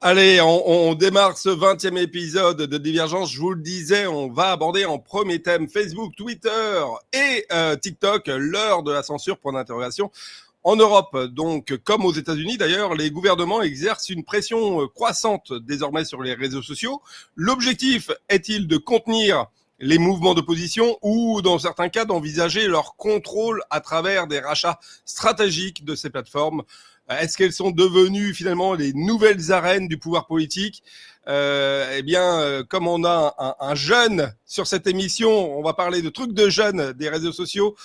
Allez, on démarre ce 20e épisode de Divergence. Je vous le disais, on va aborder en premier thème Facebook, Twitter et TikTok, l'heure de la censure, point d'interrogation. En Europe, donc, comme aux États-Unis d'ailleurs, les gouvernements exercent une pression croissante désormais sur les réseaux sociaux. L'objectif est-il de contenir les mouvements d'opposition ou, dans certains cas, d'envisager leur contrôle à travers des rachats stratégiques de ces plateformes? Est-ce qu'elles sont devenues finalement les nouvelles arènes du pouvoir politique? Comme on a un jeune sur cette émission, on va parler de trucs de jeunes des réseaux sociaux.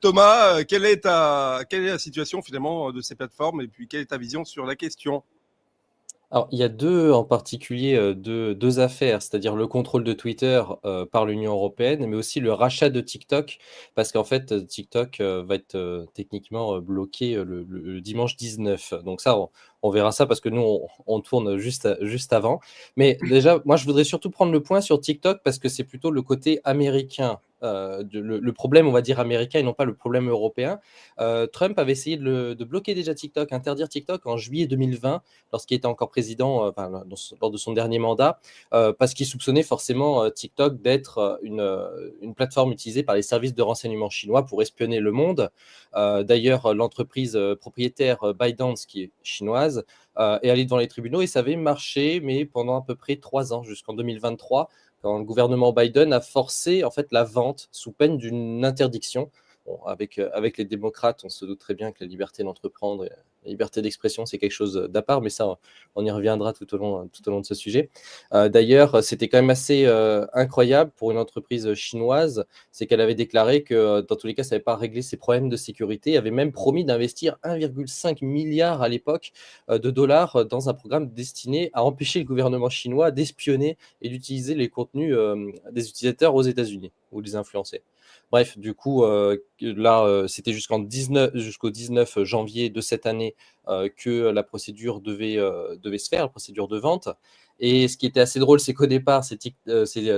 Thomas, quelle est la situation finalement de ces plateformes et puis quelle est ta vision sur la question? Alors, il y a deux en particulier, deux affaires, c'est-à-dire le contrôle de Twitter par l'Union européenne, mais aussi le rachat de TikTok, parce qu'en fait, TikTok va être techniquement bloqué le dimanche 19. Donc ça, on verra ça parce que nous, on tourne juste avant. Mais déjà, moi, je voudrais surtout prendre le point sur TikTok parce que c'est plutôt le côté américain. Le problème, on va dire américain et non pas le problème européen. Trump avait essayé de bloquer déjà TikTok, interdire TikTok en juillet 2020 lorsqu'il était encore président, lors de son dernier mandat, parce qu'il soupçonnait forcément TikTok d'être une plateforme utilisée par les services de renseignement chinois pour espionner le monde. D'ailleurs, l'entreprise propriétaire ByteDance, qui est chinoise, est allée devant les tribunaux et ça avait marché, mais pendant à peu près 3 ans, jusqu'en 2023, quand le gouvernement Biden a forcé en fait la vente sous peine d'une interdiction. Bon, avec les démocrates, on se doute très bien que la liberté d'entreprendre et la liberté d'expression, c'est quelque chose d'à part, mais ça, on y reviendra tout au long de ce sujet. D'ailleurs, c'était quand même assez incroyable pour une entreprise chinoise, c'est qu'elle avait déclaré que dans tous les cas, ça n'avait pas réglé ses problèmes de sécurité, elle avait même promis d'investir 1,5 milliard à l'époque de dollars dans un programme destiné à empêcher le gouvernement chinois d'espionner et d'utiliser les contenus des utilisateurs aux États-Unis ou les influencer. Bref, du coup, là, c'était jusqu'au 19 janvier de cette année que la procédure devait se faire, la procédure de vente. Et ce qui était assez drôle, c'est qu'au départ, c'est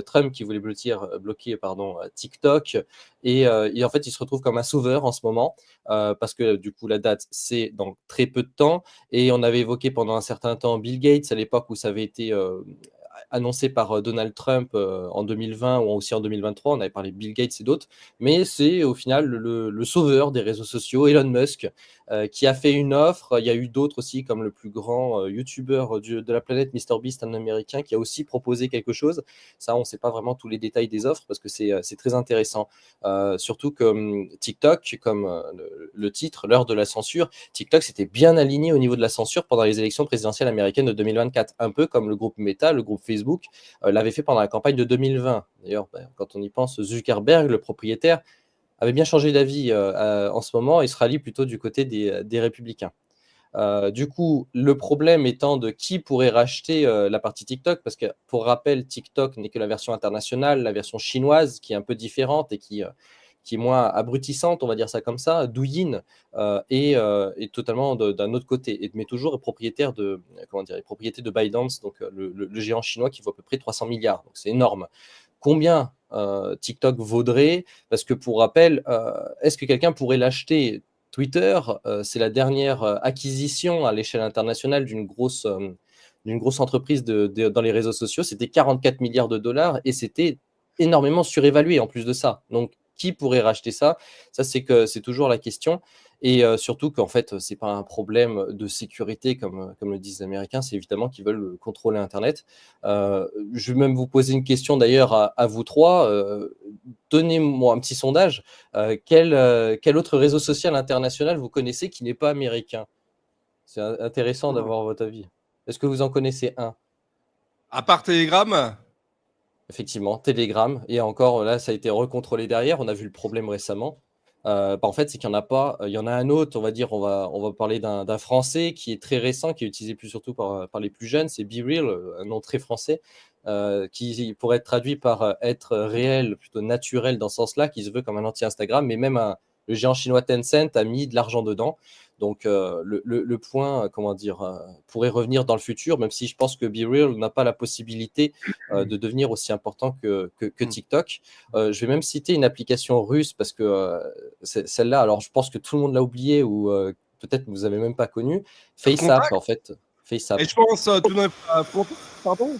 Trump qui voulait bloquer TikTok. Et en fait, il se retrouve comme un sauveur en ce moment, parce que du coup, la date, c'est dans très peu de temps. Et on avait évoqué pendant un certain temps Bill Gates à l'époque où ça avait été annoncé par Donald Trump en 2020 ou aussi en 2023. On avait parlé de Bill Gates et d'autres. Mais c'est au final le sauveur des réseaux sociaux, Elon Musk, qui a fait une offre. Il y a eu d'autres aussi, comme le plus grand YouTuber de la planète, MrBeast, un Américain, qui a aussi proposé quelque chose. Ça, on ne sait pas vraiment tous les détails des offres parce que c'est très intéressant. Surtout que TikTok, comme le titre, l'heure de la censure, TikTok s'était bien aligné au niveau de la censure pendant les élections présidentielles américaines de 2024, un peu comme le groupe Meta, le groupe Facebook, l'avait fait pendant la campagne de 2020. D'ailleurs, quand on y pense, Zuckerberg, le propriétaire, avait bien changé d'avis en ce moment et se rallie plutôt du côté des républicains. Du coup, le problème étant de qui pourrait racheter la partie TikTok, parce que pour rappel, TikTok n'est que la version internationale, la version chinoise qui est un peu différente et qui est moins abrutissante, on va dire ça comme ça. Douyin est totalement d'un autre côté, mais toujours est propriétaire de, propriété de ByteDance, donc le géant chinois qui vaut à peu près 300 milliards, donc c'est énorme. Combien TikTok vaudrait? Parce que pour rappel, est-ce que quelqu'un pourrait l'acheter? Twitter, c'est la dernière acquisition à l'échelle internationale d'une grosse entreprise dans les réseaux sociaux. C'était 44 milliards de dollars et c'était énormément surévalué en plus de ça. Donc, qui pourrait racheter ça? Ça, c'est toujours la question. Et surtout qu'en fait, ce n'est pas un problème de sécurité, comme le disent les Américains, c'est évidemment qu'ils veulent contrôler Internet. Je vais même vous poser une question d'ailleurs à vous trois. Donnez-moi un petit sondage. Quel autre réseau social international vous connaissez qui n'est pas américain? C'est intéressant d'avoir votre avis. Est-ce que vous en connaissez un? À part Telegram? Effectivement, Telegram. Et encore, là, ça a été recontrôlé derrière. On a vu le problème récemment. En fait, c'est qu'il n'y en a pas. Il y en a un autre, on va dire, on va parler d'un français qui est très récent, qui est utilisé plus surtout par les plus jeunes. C'est BeReal, un nom très français, qui pourrait être traduit par être réel, plutôt naturel dans ce sens-là, qui se veut comme un anti-Instagram, mais même le géant chinois Tencent a mis de l'argent dedans. Donc, le point, pourrait revenir dans le futur, même si je pense que BeReal n'a pas la possibilité de devenir aussi important que TikTok. Je vais même citer une application russe parce que celle-là, alors je pense que tout le monde l'a oublié ou peut-être que vous n'avez même pas connu. FaceApp, en fait. FaceApp. Et je pense tout d'un coup, pardon,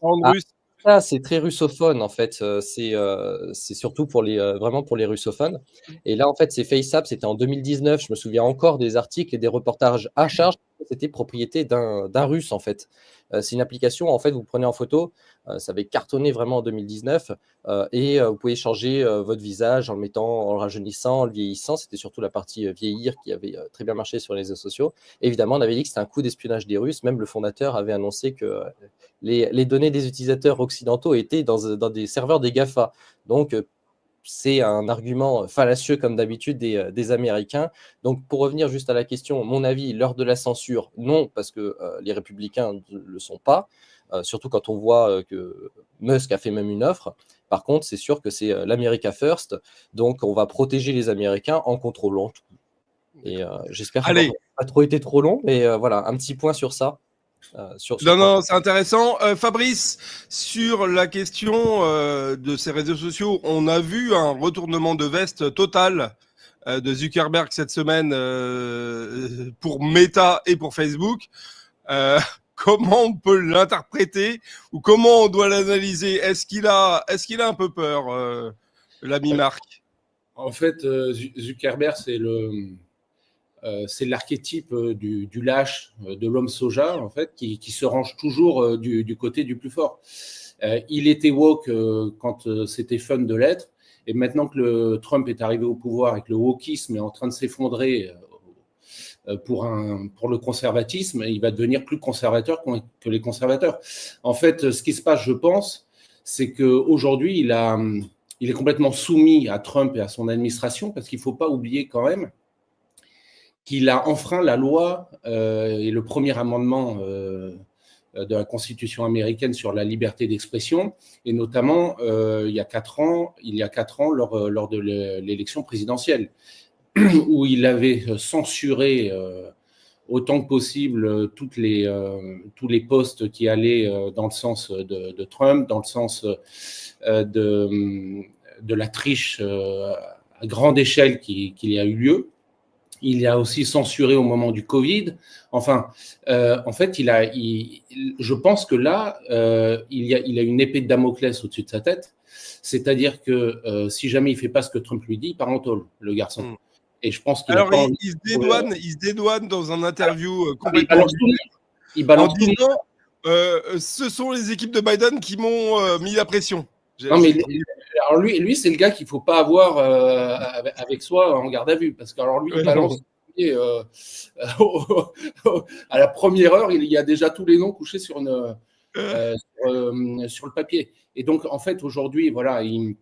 en Ah, russe. ça, c'est très russophone en fait, c'est surtout pour les, vraiment pour les russophones et là, en fait, c'est FaceApp, c'était en 2019. Je me souviens encore des articles et des reportages à charge. C'était propriété d'un Russe, en fait. C'est une application, en fait, vous prenez en photo, ça avait cartonné vraiment en 2019, et vous pouvez changer, votre visage en le mettant en le rajeunissant, en le vieillissant. C'était surtout la partie, vieillir qui avait, très bien marché sur les réseaux sociaux. Évidemment, on avait dit que c'était un coup d'espionnage des Russes. Même le fondateur avait annoncé que, les données des utilisateurs occidentaux étaient dans des serveurs des GAFA. Donc, c'est un argument fallacieux comme d'habitude des Américains. Donc, pour revenir juste à la question, mon avis, l'heure de la censure, non, parce que les républicains ne le sont pas, surtout quand on voit que Musk a fait même une offre. Par contre, c'est sûr que c'est l'America First, donc on va protéger les Américains en contrôlant tout. Et j'espère avoir Allez, pas trop été trop long, mais voilà, un petit point sur ça. non, c'est intéressant. Fabrice, sur la question de ces réseaux sociaux, on a vu un retournement de veste total de Zuckerberg cette semaine pour Meta et pour Facebook. Euh, comment on peut l'interpréter ou comment on doit l'analyser? Est-ce qu'il a un peu peur, l'ami Marc? En fait, Zuckerberg, c'est l'archétype du lâche, de l'homme soja, en fait, qui se range toujours du côté du plus fort. Il était woke quand c'était fun de l'être, et maintenant que Trump est arrivé au pouvoir et que le wokisme est en train de s'effondrer pour le conservatisme, il va devenir plus conservateur que les conservateurs. En fait, ce qui se passe, je pense, c'est qu'aujourd'hui, il est complètement soumis à Trump et à son administration, parce qu'il ne faut pas oublier quand même qu'il a enfreint la loi et le premier amendement de la Constitution américaine sur la liberté d'expression, et notamment il y a 4 ans, lors de l'élection présidentielle, où il avait censuré autant que possible tous les posts qui allaient dans le sens de Trump, dans le sens de la triche à grande échelle qu'il y a eu lieu. Il a aussi censuré au moment du Covid. Enfin, en fait, je pense que là, il a une épée de Damoclès au-dessus de sa tête. C'est-à-dire que si jamais il ne fait pas ce que Trump lui dit, il part en taulle, le garçon. Et je pense qu'il Alors, il se dédouane dans un interview complètement en disant ce sont les équipes de Biden qui m'ont mis la pression. Non, mais alors lui c'est le gars qu'il ne faut pas avoir avec soi en garde à vue. Parce que alors lui, il balance à la première heure, il y a déjà tous les noms couchés sur le papier. Et donc, en fait, aujourd'hui, voilà, il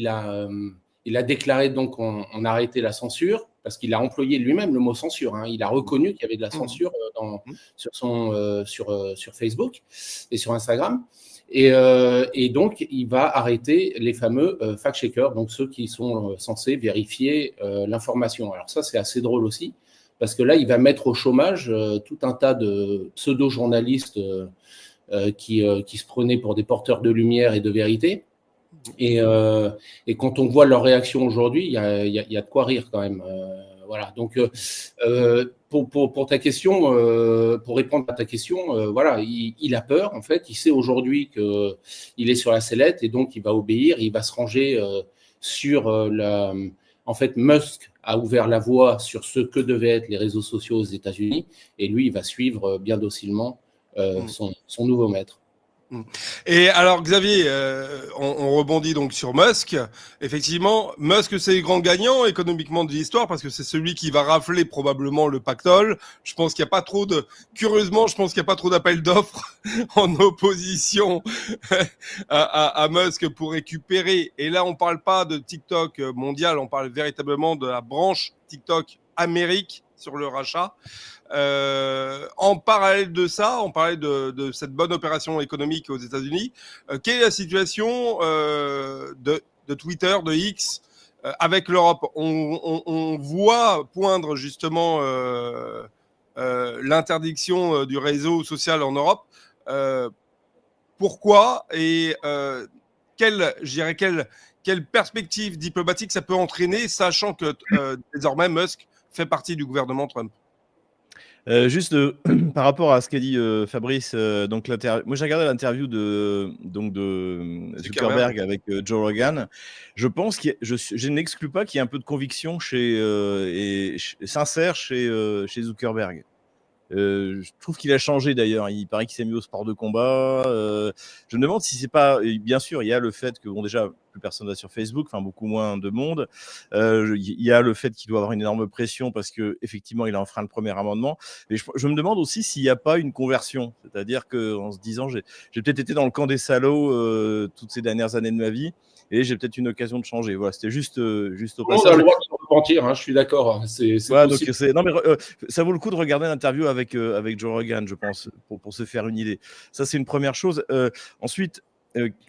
a déclaré donc on a arrêté la censure, parce qu'il a employé lui-même le mot censure. Hein. Il a reconnu qu'il y avait de la censure sur Facebook et sur Instagram. Et donc, il va arrêter les fameux fact-checkers, donc ceux qui sont censés vérifier l'information. Alors ça, c'est assez drôle aussi, parce que là, il va mettre au chômage tout un tas de pseudo-journalistes qui se prenaient pour des porteurs de lumière et de vérité. Et quand on voit leur réaction aujourd'hui, il y a de quoi rire quand même. Voilà. Donc, pour ta question, pour répondre à ta question, voilà, il a peur en fait. Il sait aujourd'hui qu'il est sur la sellette et donc il va obéir. Il va se ranger sur En fait, Musk a ouvert la voie sur ce que devaient être les réseaux sociaux aux États-Unis, et lui, il va suivre bien docilement son nouveau maître. Et alors Xavier, on rebondit donc sur Musk. Effectivement, Musk c'est le grand gagnant économiquement de l'histoire, parce que c'est celui qui va rafler probablement le pactole. Je pense qu'il n'y a pas trop curieusement, je pense qu'il n'y a pas trop d'appels d'offres en opposition à Musk pour récupérer. Et là, on parle pas de TikTok mondial, on parle véritablement de la branche TikTok Amérique sur le rachat. En parallèle de ça, on parlait de cette bonne opération économique aux États-Unis. Quelle est la situation de Twitter, de X avec l'Europe? On voit poindre justement l'interdiction du réseau social en Europe. Pourquoi et quelle perspective diplomatique ça peut entraîner, sachant que désormais Musk fait partie du gouvernement Trump? Juste par rapport à ce qu'a dit Fabrice, donc moi j'ai regardé l'interview de Zuckerberg avec Joe Rogan. Je pense je n'exclus pas qu'il y ait un peu de conviction sincère chez Zuckerberg. Je trouve qu'il a changé d'ailleurs. Il paraît qu'il s'est mis au sport de combat. Je me demande si c'est pas. Bien sûr, il y a le fait que déjà plus personne va sur Facebook, enfin beaucoup moins de monde. Il y a le fait qu'il doit avoir une énorme pression parce que effectivement il a enfreint le premier amendement. Mais je me demande aussi s'il n'y a pas une conversion, c'est-à-dire qu'en se disant j'ai peut-être été dans le camp des salauds toutes ces dernières années de ma vie. Et j'ai peut-être une occasion de changer. Voilà, c'était juste au passage. On a le droit de se repentir, hein, je suis d'accord. C'est voilà, possible. non, mais ça vaut le coup de regarder l'interview avec Joe Rogan, je pense, pour se faire une idée. Ça, c'est une première chose. Ensuite,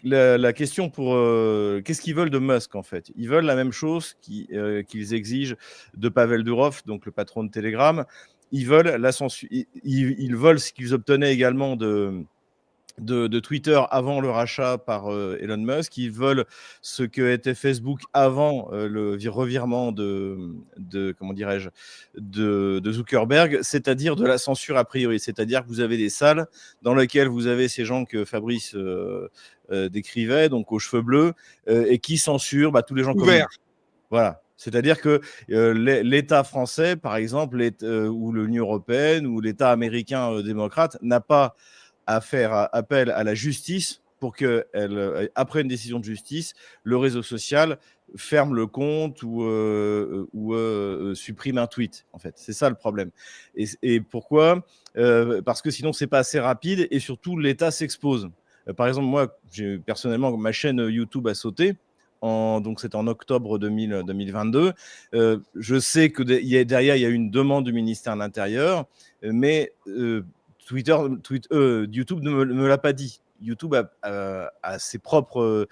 la question pour qu'est-ce qu'ils veulent de Musk en fait? Ils veulent la même chose qu'ils exigent de Pavel Durov, donc le patron de Telegram. Ils veulent la censure. Ils veulent ce qu'ils obtenaient également de Twitter avant le rachat par Elon Musk. Ils veulent ce que était Facebook avant le revirement comment dirais-je, de Zuckerberg, c'est-à-dire de la censure a priori. C'est-à-dire que vous avez des salles dans lesquelles vous avez ces gens que Fabrice décrivait, donc aux cheveux bleus, et qui censurent tous les gens ouverts. Voilà. C'est-à-dire que l'État français, par exemple, ou l'Union européenne, ou l'État américain démocrate, n'a pas à faire appel à la justice pour que, après une décision de justice, le réseau social ferme le compte ou supprime un tweet. En fait, c'est ça le problème. Et pourquoi ? Parce que sinon, c'est pas assez rapide et surtout, l'État s'expose. Par exemple, moi, personnellement, ma chaîne YouTube a sauté. Donc c'était en octobre 2022. Je sais que derrière, il y a eu une demande du ministère de l'Intérieur, mais YouTube ne me l'a pas dit. YouTube a ses propres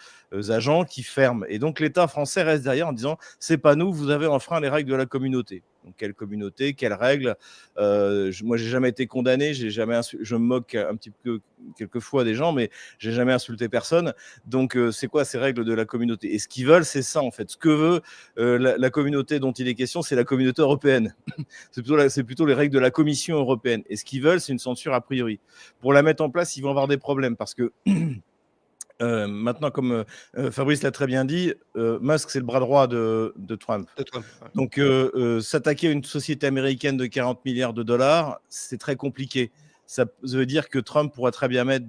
agents qui ferment. Et donc, l'État français reste derrière en disant « c'est pas nous, vous avez enfreint les règles de la communauté ». Donc, quelle communauté, quelles règles moi, j'ai jamais été condamné, je me moque un petit peu quelquefois des gens, mais j'ai jamais insulté personne. Donc, c'est quoi ces règles de la communauté? Et ce qu'ils veulent, c'est ça, en fait. Ce que veut la communauté dont il est question, c'est la communauté européenne. C'est plutôt les règles de la Commission européenne. Et ce qu'ils veulent, c'est une censure a priori. Pour la mettre en place, ils vont avoir des problèmes parce que maintenant, comme Fabrice l'a très bien dit, Musk, c'est le bras droit de Trump. Ouais. Donc, s'attaquer à une société américaine de 40 milliards de dollars, c'est très compliqué. Ça veut dire que Trump pourra très bien mettre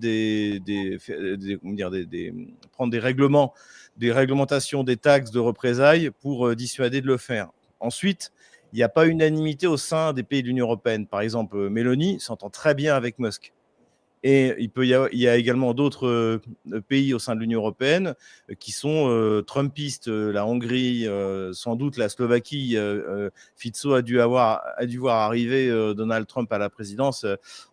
prendre des règlements, des réglementations, des taxes de représailles pour dissuader de le faire. Ensuite, il n'y a pas unanimité au sein des pays de l'Union européenne. Par exemple, Meloni s'entend très bien avec Musk. Et il y a également d'autres pays au sein de l'Union européenne qui sont trumpistes. La Hongrie, sans doute la Slovaquie. Fico a dû voir arriver Donald Trump à la présidence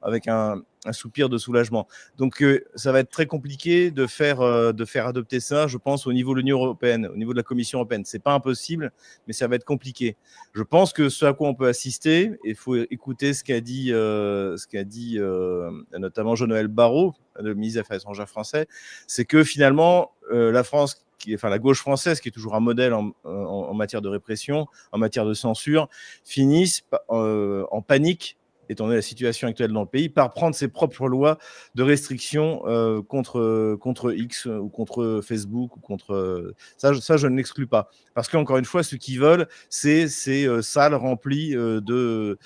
avec un soupir de soulagement. Donc, ça va être très compliqué de faire adopter ça, je pense, au niveau de l'Union européenne, au niveau de la Commission européenne. C'est pas impossible, mais ça va être compliqué. Je pense que ce à quoi on peut assister, il faut écouter ce qu'a dit notamment Jean-Noël Barrot, le ministre des Affaires étrangères français, c'est que finalement, la France, la gauche française, qui est toujours un modèle en matière de répression, en matière de censure, finissent en panique, étant donné la situation actuelle dans le pays, par prendre ses propres lois de restriction contre X ou contre Facebook ou contre ça, je ne l'exclus pas. Parce qu'encore une fois, ce qu'ils veulent, c'est ces salles remplies de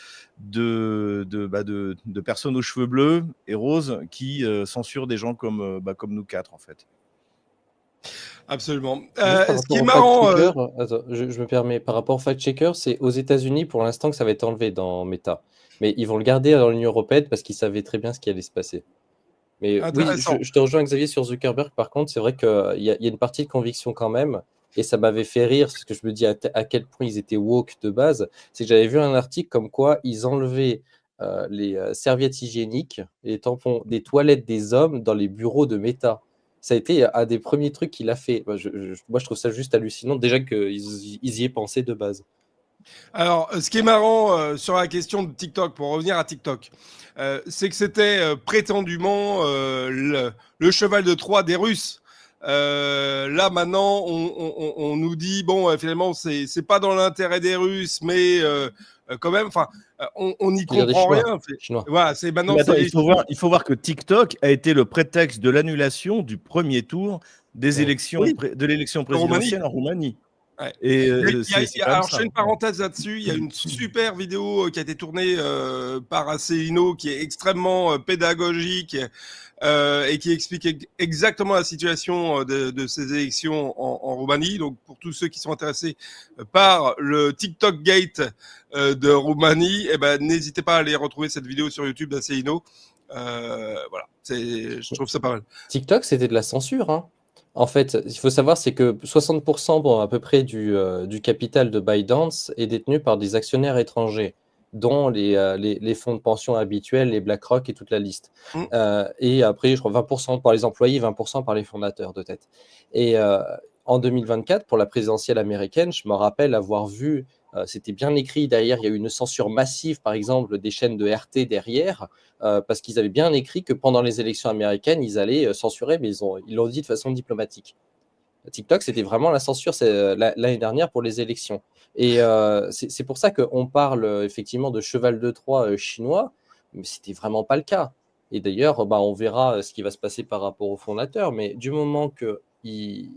personnes aux cheveux bleus et roses qui censurent des gens comme nous quatre, en fait. Absolument. Ce qui est marrant... je me permets, par rapport au fact-checker, c'est aux États-Unis pour l'instant que ça va être enlevé dans Meta. Mais ils vont le garder dans l'Union européenne parce qu'ils savaient très bien ce qui allait se passer. Mais oui, je te rejoins, Xavier, sur Zuckerberg. Par contre, c'est vrai qu'il y a une partie de conviction quand même. Et ça m'avait fait rire, parce que je me dis à quel point ils étaient woke de base. C'est que j'avais vu un article comme quoi ils enlevaient les serviettes hygiéniques et les tampons des toilettes des hommes dans les bureaux de Meta. Ça a été un des premiers trucs qu'il a fait. Moi, je trouve ça juste hallucinant, déjà qu'ils y aient pensé de base. Alors, ce qui est marrant sur la question de TikTok, pour revenir à TikTok, c'est que c'était prétendument le cheval de Troie des Russes. Là maintenant, on nous dit bon, finalement, c'est pas dans l'intérêt des Russes, mais quand même, enfin, on n'y Tu veux dire des comprend Chinois? rien. Chinois. Voilà, c'est maintenant Mais attends, c'est les il faut voir que TikTok a été le prétexte de l'annulation du premier tour des Ouais. élections Oui. de l'élection de Roumanie. présidentielle en Roumanie. Ouais. Et c'est quand même Alors, je ça. fais une parenthèse là-dessus. Il y a une super vidéo qui a été tournée par Asselineau qui est extrêmement pédagogique et qui explique exactement la situation de ces élections en Roumanie. Donc, pour tous ceux qui sont intéressés par le TikTok Gate de Roumanie, eh ben, n'hésitez pas à aller retrouver cette vidéo sur YouTube d'Asselineau. Voilà, je trouve ça pas mal. TikTok, c'était de la censure, hein. En fait, il faut savoir, c'est que 60% bon, à peu près du capital de ByteDance est détenu par des actionnaires étrangers, dont les fonds de pension habituels, les BlackRock et toute la liste. Mm. Et après, je crois 20% par les employés, 20% par les fondateurs de tête. Et en 2024, pour la présidentielle américaine, je me rappelle avoir vu, c'était bien écrit derrière, il y a eu une censure massive, par exemple, des chaînes de RT derrière, parce qu'ils avaient bien écrit que pendant les élections américaines, ils allaient censurer, mais ils l'ont dit de façon diplomatique. TikTok, c'était vraiment la censure l'année dernière pour les élections. Et c'est pour ça qu'on parle effectivement de cheval de Troie chinois, mais c'était vraiment pas le cas. Et d'ailleurs, on verra ce qui va se passer par rapport aux fondateurs, mais du moment qu'ils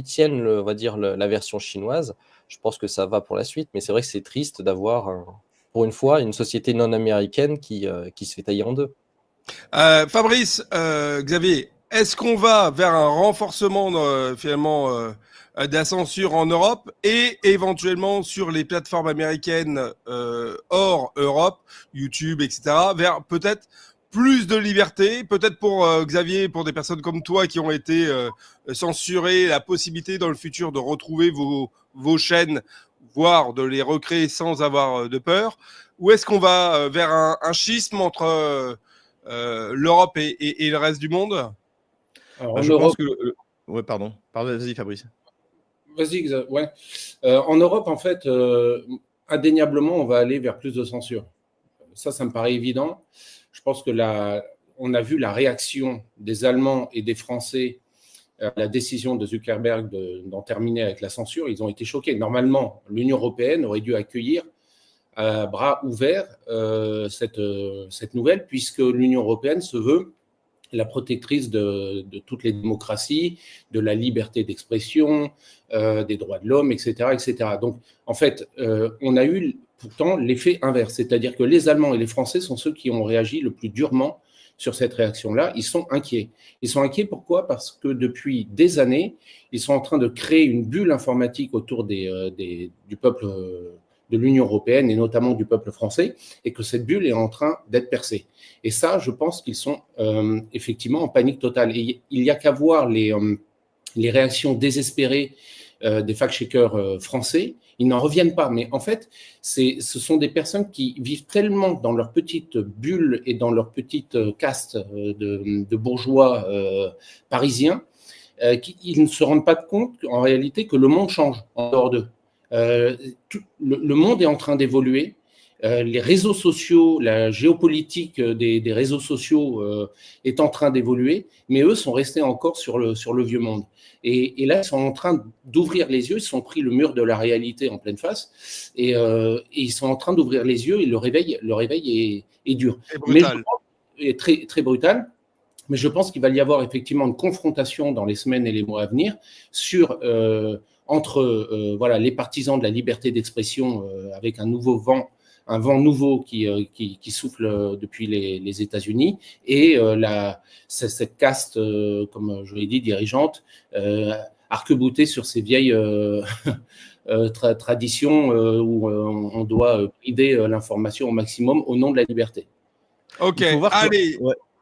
tiennent, on va dire, la version chinoise, je pense que ça va pour la suite. Mais c'est vrai que c'est triste d'avoir, pour une fois, une société non américaine qui se fait tailler en deux. Fabrice, Xavier, est-ce qu'on va vers un renforcement finalement de la censure en Europe et éventuellement sur les plateformes américaines hors Europe, YouTube, etc., vers peut-être plus de liberté, peut-être pour Xavier, pour des personnes comme toi qui ont été censurées, la possibilité dans le futur de retrouver vos chaînes, voire de les recréer sans avoir de peur, ou est-ce qu'on va vers un schisme entre l'Europe et le reste du monde? Alors, en Je Europe, pense que ouais, pardon. Vas-y, Fabrice. vas-y, ouais. En Europe, en fait, indéniablement, on va aller vers plus de censure. Ça me paraît évident. Je pense que on a vu la réaction des Allemands et des Français à la décision de Zuckerberg d'en terminer avec la censure. Ils ont été choqués. Normalement, l'Union européenne aurait dû accueillir à bras ouverts cette nouvelle, puisque l'Union européenne se veut la protectrice de toutes les démocraties, de la liberté d'expression, des droits de l'homme, etc., etc. Donc, en fait, on a eu pourtant l'effet inverse, c'est-à-dire que les Allemands et les Français sont ceux qui ont réagi le plus durement sur cette réaction-là. Ils sont inquiets. Ils sont inquiets pourquoi? Parce que depuis des années, ils sont en train de créer une bulle informatique autour du peuple de l'Union européenne et notamment du peuple français, et que cette bulle est en train d'être percée. Et ça, je pense qu'ils sont effectivement en panique totale. Et il n'y a qu'à voir les réactions désespérées des fact-checkers français. Ils n'en reviennent pas. Mais en fait, ce sont des personnes qui vivent tellement dans leur petite bulle et dans leur petite caste de bourgeois parisiens qu'ils ne se rendent pas compte en réalité que le monde change en dehors d'eux. Le monde est en train d'évoluer. Les réseaux sociaux, la géopolitique des réseaux sociaux est en train d'évoluer, mais eux sont restés encore sur le vieux monde. Et là, ils sont en train d'ouvrir les yeux, ils se sont pris le mur de la réalité en pleine face, et ils sont en train d'ouvrir les yeux, et le réveil est dur. C'est brutal. Mais très, très brutal. Mais je pense qu'il va y avoir effectivement une confrontation dans les semaines et les mois à venir entre voilà, les partisans de la liberté d'expression avec un vent nouveau qui souffle depuis les États-Unis et cette caste, comme je l'ai dit, dirigeante, arc-boutée sur ces vieilles traditions où on doit brider l'information au maximum au nom de la liberté. Ok,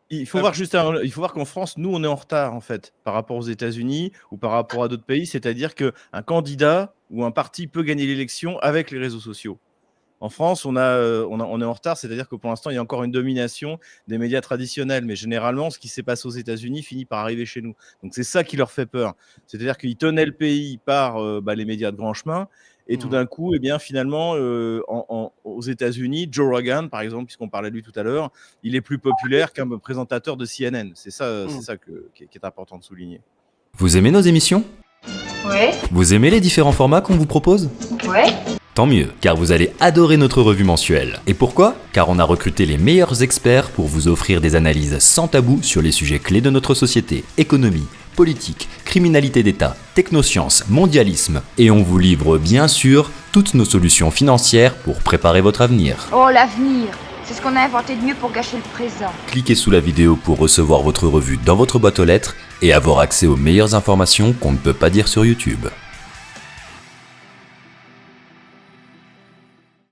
il faut voir qu'en France, nous, on est en retard, en fait, par rapport aux États-Unis ou par rapport à d'autres pays. C'est-à-dire qu'un candidat ou un parti peut gagner l'élection avec les réseaux sociaux. En France, on est en retard, c'est-à-dire que pour l'instant, il y a encore une domination des médias traditionnels. Mais généralement, ce qui s'est passé aux États-Unis finit par arriver chez nous. Donc, c'est ça qui leur fait peur. C'est-à-dire qu'ils tenaient le pays par les médias de grand chemin. Et tout d'un coup, eh bien, finalement, aux États-Unis, Joe Rogan, par exemple, puisqu'on parlait de lui tout à l'heure, il est plus populaire qu'un présentateur de CNN. C'est ça qui est important de souligner. Vous aimez nos émissions ? Ouais, Vous aimez les différents formats qu'on vous propose ? ouais. Tant mieux, car vous allez adorer notre revue mensuelle. Et pourquoi ? Car on a recruté les meilleurs experts pour vous offrir des analyses sans tabou sur les sujets clés de notre société, économie, politique, criminalité d'État, technosciences, mondialisme. Et on vous livre bien sûr toutes nos solutions financières pour préparer votre avenir. Oh, l'avenir, c'est ce qu'on a inventé de mieux pour gâcher le présent. Cliquez sous la vidéo pour recevoir votre revue dans votre boîte aux lettres et avoir accès aux meilleures informations qu'on ne peut pas dire sur YouTube.